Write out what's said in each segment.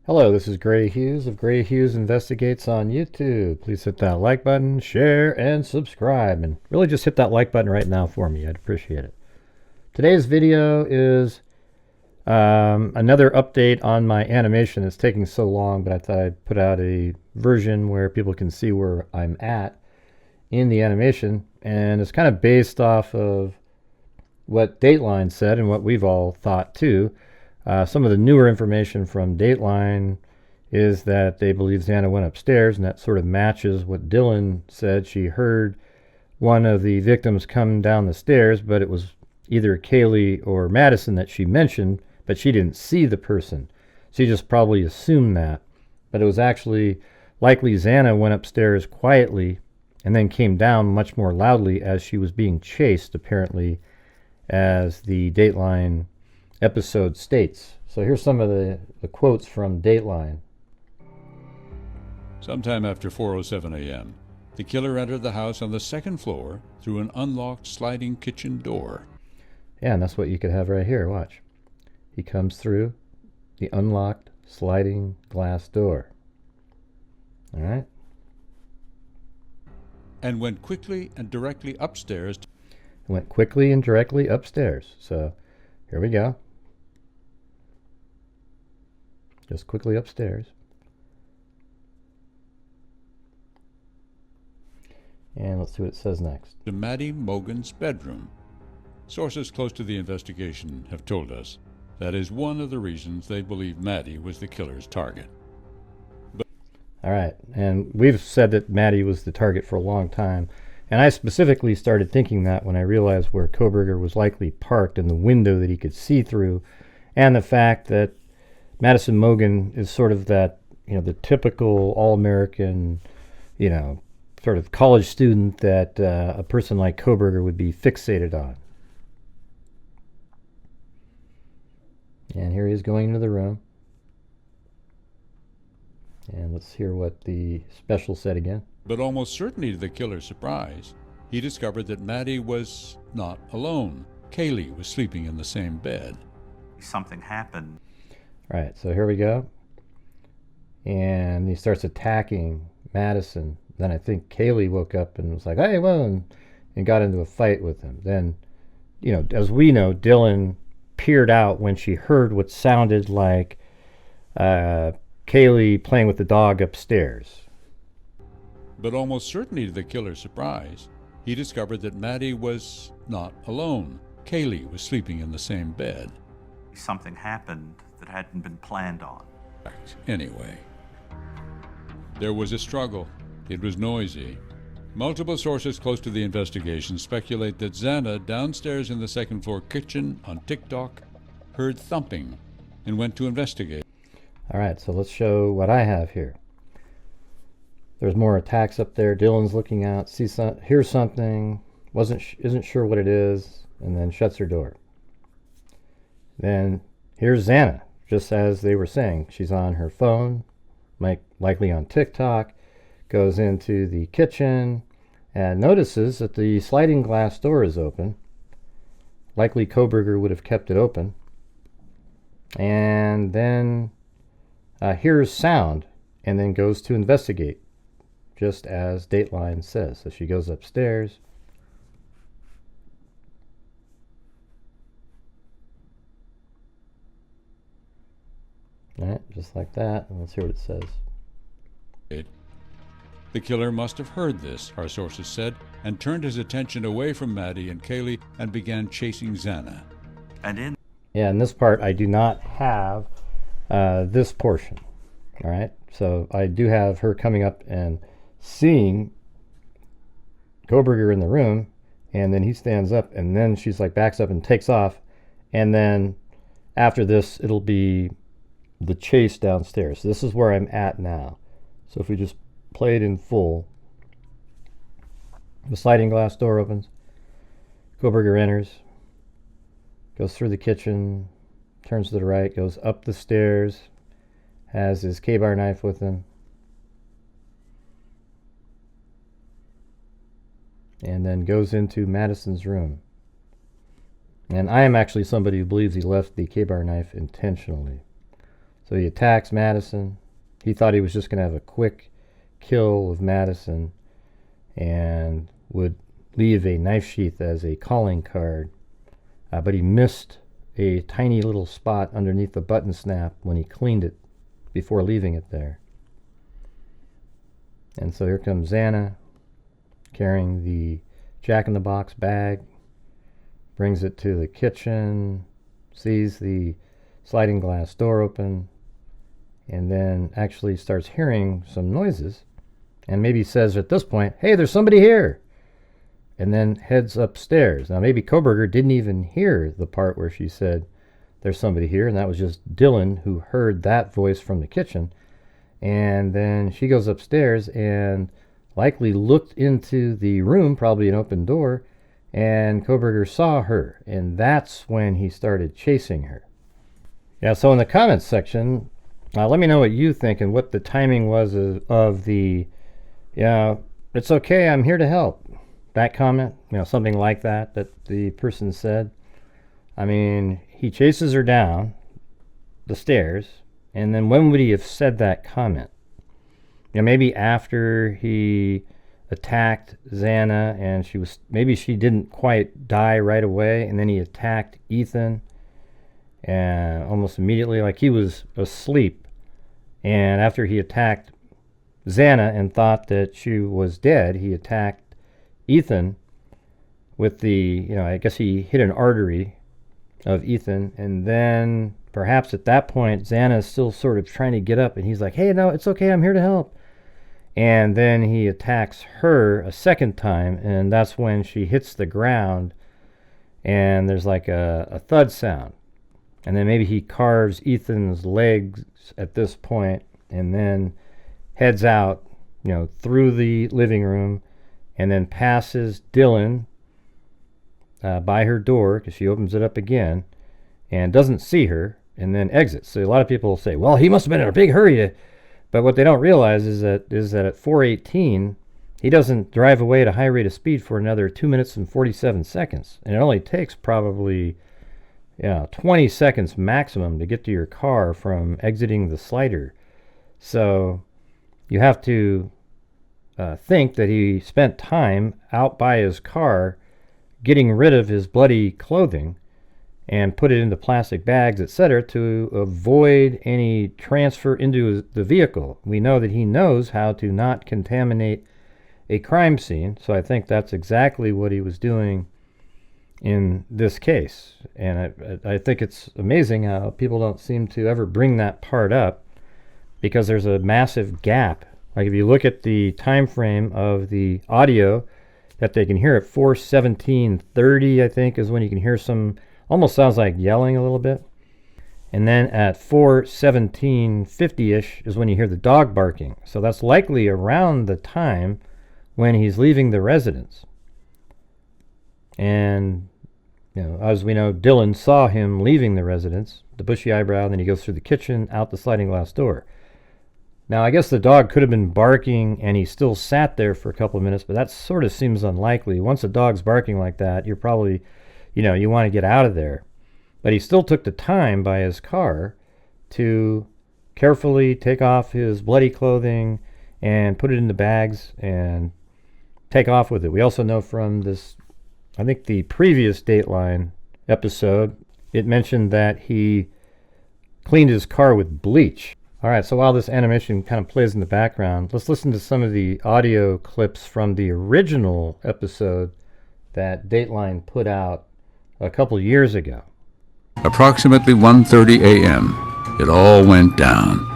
Hello, this is Gray Hughes of Gray Hughes Investigates on YouTube. Please hit that like button, share, and subscribe. And really just hit that like button right now for me. I'd appreciate it. Today's video is another update on my animation. It's taking so long, but I thought I'd put out a version where people can see where I'm at in the animation. And it's kind of based off of what Dateline said and what we've all thought too. Some of the newer information from Dateline is that they believe Xana went upstairs, and that sort of matches what Dylan said. She heard one of the victims come down the stairs, but it was either Kaylee or Madison that she mentioned, but she didn't see the person. She just probably assumed that. But it was actually likely Xana went upstairs quietly and then came down much more loudly as she was being chased, apparently, as the Dateline episode states. So here's some of the quotes from Dateline. Sometime after 4:07 a.m., the killer entered the house on the second floor through an unlocked sliding kitchen door. Yeah, and that's what you could have right here. Watch. He comes through the unlocked sliding glass door. All right. And went quickly and directly upstairs. Went quickly and directly upstairs. So here we go. Just quickly upstairs. And let's see what it says next. To Maddie Mogen's bedroom. Sources close to the investigation have told us that is one of the reasons they believe Maddie was the killer's target. All right, and we've said that Maddie was the target for a long time, and I specifically started thinking that when I realized where Kohberger was likely parked and the window that he could see through, and the fact that Madison Mogen is sort of that, the typical all-American, sort of college student that a person like Kohberger would be fixated on. And here he is going into the room. And let's hear what the special said again. But almost certainly to the killer's surprise, he discovered that Maddie was not alone. Kaylee was sleeping in the same bed. Something happened. Right, so here we go. And he starts attacking Madison. Then I think Kaylee woke up and was like, hey, whoa, and got into a fight with him. Then, as we know, Dylan peered out when she heard what sounded like Kaylee playing with the dog upstairs. But almost certainly to the killer's surprise, he discovered that Maddie was not alone. Kaylee was sleeping in the same bed. Something happened that hadn't been planned on. Anyway, there was a struggle. It was noisy. Multiple sources close to the investigation speculate that Xana, downstairs in the second floor kitchen on TikTok, heard thumping and went to investigate. All right, so let's show what I have here. There's more attacks up there. Dylan's looking out, hears something, isn't sure what it is, and then shuts her door. Then here's Xana, just as they were saying. She's on her phone, likely on TikTok, goes into the kitchen, and notices that the sliding glass door is open. Likely Kohberger would have kept it open. And then hears sound, and then goes to investigate, just as Dateline says. So she goes upstairs. All right, just like that, and let's hear what it says. The killer must have heard this, our sources said, and turned his attention away from Maddie and Kaylee and began chasing Xana. Yeah, in this part, I do not have this portion. All right, so I do have her coming up and seeing Kohberger in the room, and then he stands up, and then she's like backs up and takes off, and then after this, it'll be the chase downstairs. So this is where I'm at now. So if we just play it in full, the sliding glass door opens, Kohberger enters, goes through the kitchen, turns to the right, goes up the stairs, has his K-bar knife with him, and then goes into Madison's room. And I am actually somebody who believes he left the K-bar knife intentionally. So he attacks Madison. He thought he was just going to have a quick kill of Madison and would leave a knife sheath as a calling card. But he missed a tiny little spot underneath the button snap when he cleaned it before leaving it there. And so here comes Xana carrying the Jack-in-the-Box bag, brings it to the kitchen, sees the sliding glass door open, and then actually starts hearing some noises, and maybe says at this point, "Hey, there's somebody here," and then heads upstairs. Now maybe Kohberger didn't even hear the part where she said there's somebody here, and that was just Dylan who heard that voice from the kitchen. And then she goes upstairs and likely looked into the room, probably an open door, and Kohberger saw her, and that's when he started chasing her. Yeah, so in the comments section, let me know what you think and what the timing was of the, yeah, it's okay, I'm here to help. That comment, something like that the person said. I mean, he chases her down the stairs, and then when would he have said that comment? Maybe after he attacked Xana and maybe she didn't quite die right away, and then he attacked Ethan and almost immediately, like he was asleep. And after he attacked Xana and thought that she was dead, he attacked Ethan with the, I guess he hit an artery of Ethan, and then perhaps at that point Xana is still sort of trying to get up, and he's like, "Hey, no, it's okay, I'm here to help." And then he attacks her a second time, and that's when she hits the ground, and there's like a thud sound. And then maybe he carves Ethan's legs at this point, and then heads out, through the living room, and then passes Dylan by her door, because she opens it up again, and doesn't see her, and then exits. So a lot of people say, well, he must have been in a big hurry. But what they don't realize is that at 4:18, he doesn't drive away at a high rate of speed for another 2 minutes and 47 seconds. And it only takes probably 20 seconds maximum to get to your car from exiting the slider. So you have to think that he spent time out by his car getting rid of his bloody clothing and put it into plastic bags, etc., to avoid any transfer into the vehicle. We know that he knows how to not contaminate a crime scene, so I think that's exactly what he was doing in this case. And I think it's amazing how people don't seem to ever bring that part up, because there's a massive gap. Like if you look at the time frame of the audio that they can hear at 4:17:30, I think, is when you can hear some, almost sounds like yelling a little bit. And then at 4:17:50-ish is when you hear the dog barking. So that's likely around the time when he's leaving the residence. And, as we know, Dylan saw him leaving the residence, the bushy eyebrow, and then he goes through the kitchen, out the sliding glass door. Now, I guess the dog could have been barking and he still sat there for a couple of minutes, but that sort of seems unlikely. Once a dog's barking like that, you're probably, you want to get out of there. But he still took the time by his car to carefully take off his bloody clothing and put it in the bags and take off with it. We also know from this, I think the previous Dateline episode, it mentioned that he cleaned his car with bleach. All right, so while this animation kind of plays in the background, let's listen to some of the audio clips from the original episode that Dateline put out a couple years ago. Approximately 1:30 a.m., it all went down.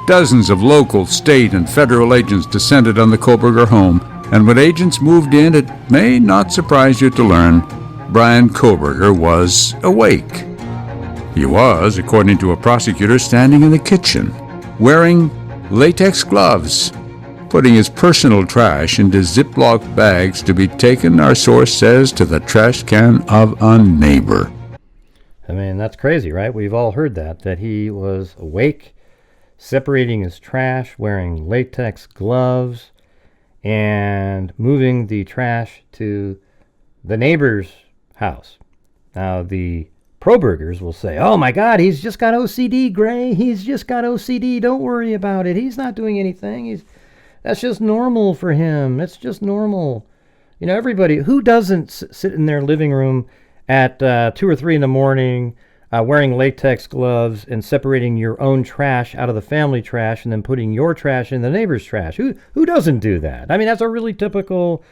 Dozens of local, state, and federal agents descended on the Kohberger home, and when agents moved in, it may not surprise you to learn Bryan Kohberger was awake. He was, according to a prosecutor, standing in the kitchen, wearing latex gloves, putting his personal trash into Ziploc bags to be taken, our source says, to the trash can of a neighbor. I mean, that's crazy, right? We've all heard that he was awake, separating his trash, wearing latex gloves, and moving the trash to the neighbor's house. Now, the pro-burgers will say, oh my God, he's just got OCD, Gray. He's just got OCD. Don't worry about it. He's not doing anything. That's just normal for him. It's just normal. You know, everybody, who doesn't sit in their living room at 2 or 3 in the morning wearing latex gloves and separating your own trash out of the family trash and then putting your trash in the neighbor's trash? Who doesn't do that? I mean, that's a really typical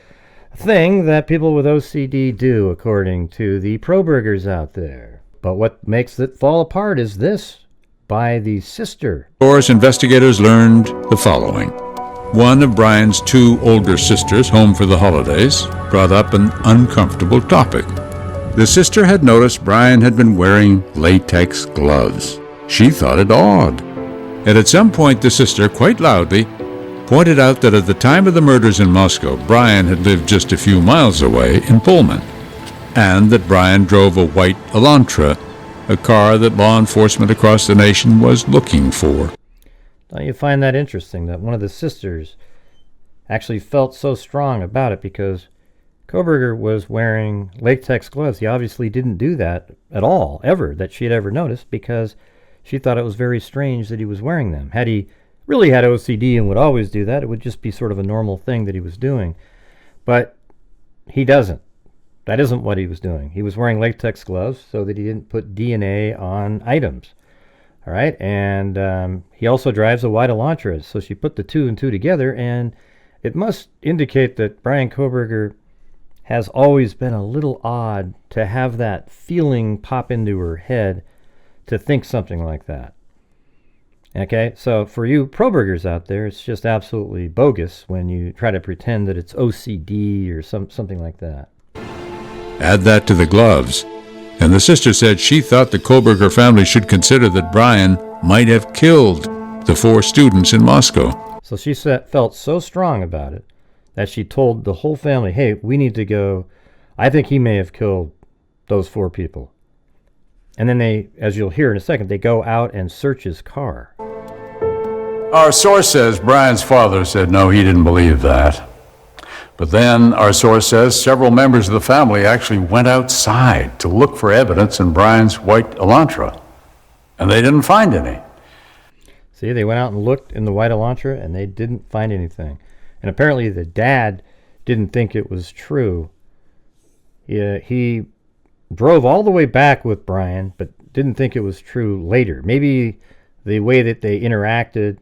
thing that people with OCD do, according to the pro-burgers out there. But what makes it fall apart is this, by the sister. Source investigators learned the following. One of Bryan's 2 older sisters, home for the holidays, brought up an uncomfortable topic. The sister had noticed Bryan had been wearing latex gloves. She thought it odd. And at some point, the sister, quite loudly, pointed out that at the time of the murders in Moscow, Bryan had lived just a few miles away in Pullman, and that Bryan drove a white Elantra, a car that law enforcement across the nation was looking for. Don't you find that interesting, that one of the sisters actually felt so strong about it because Kohberger was wearing latex gloves? He obviously didn't do that at all, ever, that she had ever noticed, because she thought it was very strange that he was wearing them. Had he really had OCD and would always do that, it would just be sort of a normal thing that he was doing. But he doesn't. That isn't what he was doing. He was wearing latex gloves so that he didn't put DNA on items. All right, and he also drives a white Elantra, so she put the 2 and 2 together, and it must indicate that Bryan Kohberger has always been a little odd to have that feeling pop into her head to think something like that. Okay, so for you pro-burgers out there, it's just absolutely bogus when you try to pretend that it's OCD or something like that. Add that to the gloves, and the sister said she thought the Kohberger family should consider that Bryan might have killed the 4 students in Moscow. So she felt so strong about it that she told the whole family, hey, we need to go. I think he may have killed those 4 people. And then they, as you'll hear in a second, they go out and search his car. Our source says Bryan's father said no, he didn't believe that. But then our source says several members of the family actually went outside to look for evidence in Bryan's white Elantra, and they didn't find any. See, they went out and looked in the white Elantra, and they didn't find anything. And apparently the dad didn't think it was true. He drove all the way back with Bryan, but didn't think it was true later. Maybe the way that they interacted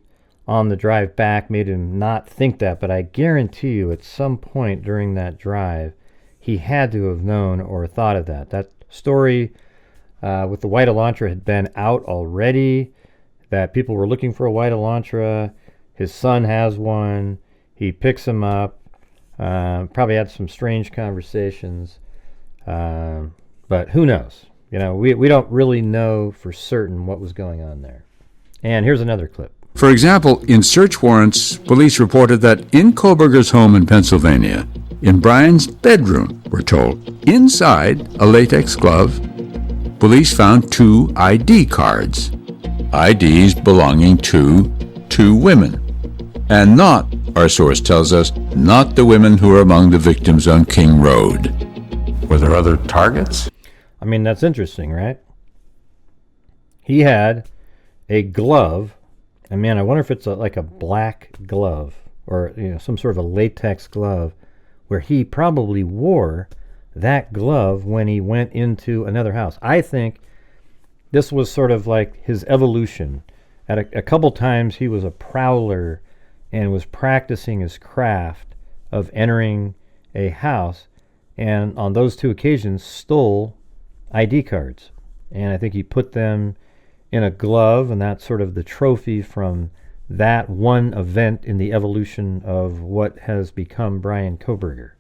on the drive back made him not think that, but I guarantee you at some point during that drive, he had to have known or thought of that. That story with the white Elantra had been out already, that people were looking for a white Elantra. His son has one. He picks him up. Probably had some strange conversations. But who knows? You know, we don't really know for certain what was going on there. And here's another clip. For example, in search warrants, police reported that in Kohberger's home in Pennsylvania, in Bryan's bedroom, we're told, inside a latex glove, police found 2 ID cards. IDs belonging to 2 women. And not, our source tells us, not the women who are among the victims on King Road. Were there other targets? I mean, that's interesting, right? He had a glove. And man, I wonder if it's like a black glove or some sort of a latex glove where he probably wore that glove when he went into another house. I think this was sort of like his evolution. At a couple times he was a prowler and was practicing his craft of entering a house, and on those 2 occasions stole ID cards. And I think he put them in a glove, and that's sort of the trophy from that one event in the evolution of what has become Bryan Kohberger.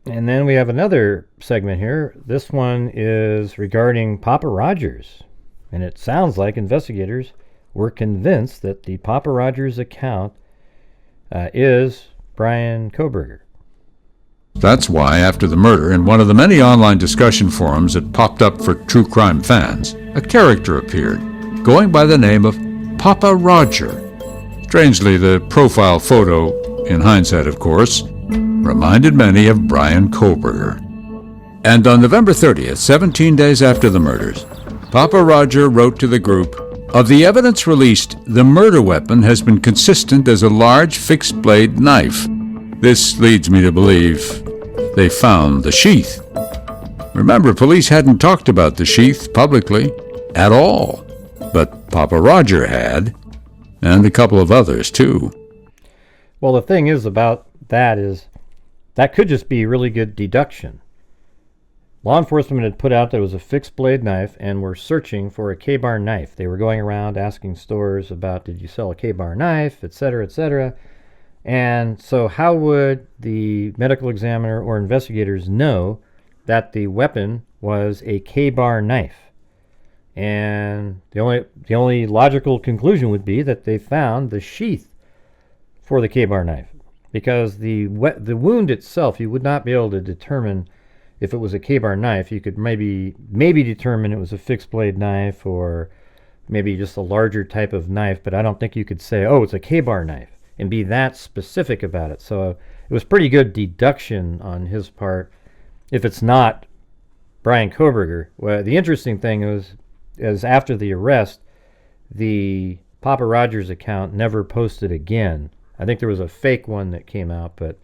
And then we have another segment here. This one is regarding Papa Rogers. And it sounds like investigators were convinced that the Papa Rogers account is Bryan Kohberger. That's why, after the murder, in one of the many online discussion forums that popped up for true crime fans, a character appeared, going by the name of Papa Roger. Strangely, the profile photo, in hindsight of course, reminded many of Bryan Kohberger. And on November 30th, 17 days after the murders, Papa Roger wrote to the group, "Of the evidence released, the murder weapon has been consistent as a large fixed-blade knife. This leads me to believe they found the sheath." Remember, police hadn't talked about the sheath publicly at all, but Papa Roger had, and a couple of others too. Well, the thing is about that is that could just be really good deduction. Law enforcement had put out that it was a fixed blade knife and were searching for a K-bar knife. They were going around asking stores about, did you sell a K-bar knife, etc., etc. And so how would the medical examiner or investigators know that the weapon was a K-bar knife? And the only logical conclusion would be that they found the sheath for the K-bar knife, because the wound itself, you would not be able to determine if it was a K-bar knife. You could maybe determine it was a fixed blade knife or maybe just a larger type of knife, but I don't think you could say, oh, it's a K-bar knife, and be that specific about it. So it was pretty good deduction on his part if it's not Bryan Kohberger. Well, the interesting thing is after the arrest, the Papa Rogers account never posted again. I think there was a fake one that came out, but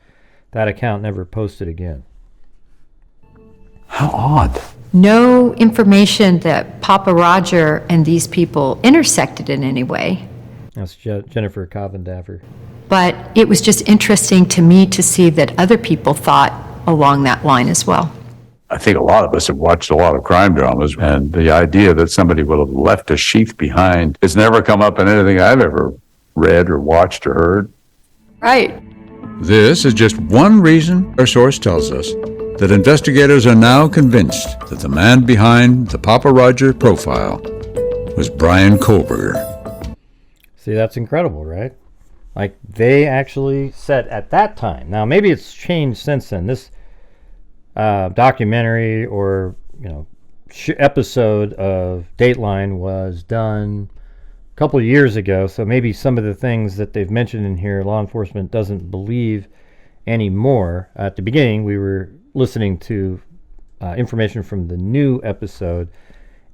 that account never posted again. How odd. No information that Papa Roger and these people intersected in any way. That's Jennifer Covendaffer. But it was just interesting to me to see that other people thought along that line as well. I think a lot of us have watched a lot of crime dramas, and the idea that somebody would have left a sheath behind has never come up in anything I've ever read or watched or heard. Right. This is just one reason our source tells us that investigators are now convinced that the man behind the Papa Roger profile was Bryan Kohberger. See, that's incredible, right? Like, they actually said at that time. Now, maybe it's changed since then. This documentary or, episode of Dateline was done a couple of years ago, so maybe some of the things that they've mentioned in here, law enforcement doesn't believe anymore. At the beginning, we were listening to information from the new episode,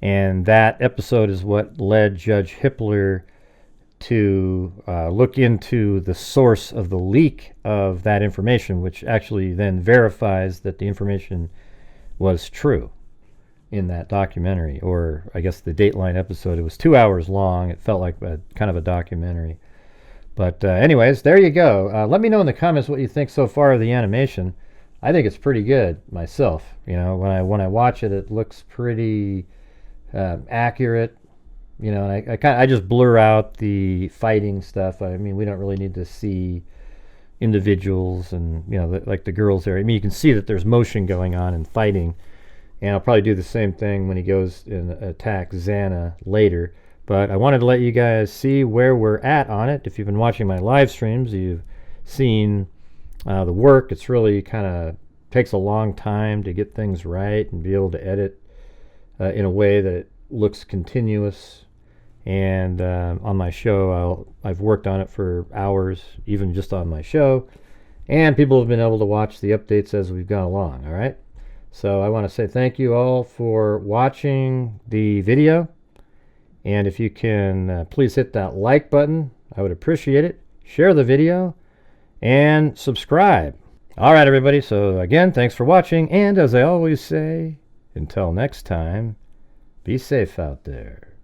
and that episode is what led Judge Hippler to look into the source of the leak of that information, which actually then verifies that the information was true in that documentary, or I guess the Dateline episode. It was 2 hours long. It felt like kind of a documentary. But anyways, there you go. Let me know in the comments what you think so far of the animation. I think it's pretty good myself. When I watch it, it looks pretty accurate. And I just blur out the fighting stuff. I mean, we don't really need to see individuals and like the girls there. I mean, you can see that there's motion going on and fighting. And I'll probably do the same thing when he goes and attacks Xana later. But I wanted to let you guys see where we're at on it. If you've been watching my live streams, you've seen the work. It's really kind of takes a long time to get things right and be able to edit in a way that it looks continuous. And on my show, I've worked on it for hours, even just on my show. And people have been able to watch the updates as we've gone along, all right? So I want to say thank you all for watching the video. And if you can please hit that like button, I would appreciate it. Share the video and subscribe. All right, everybody. So again, thanks for watching. And as I always say, until next time, be safe out there.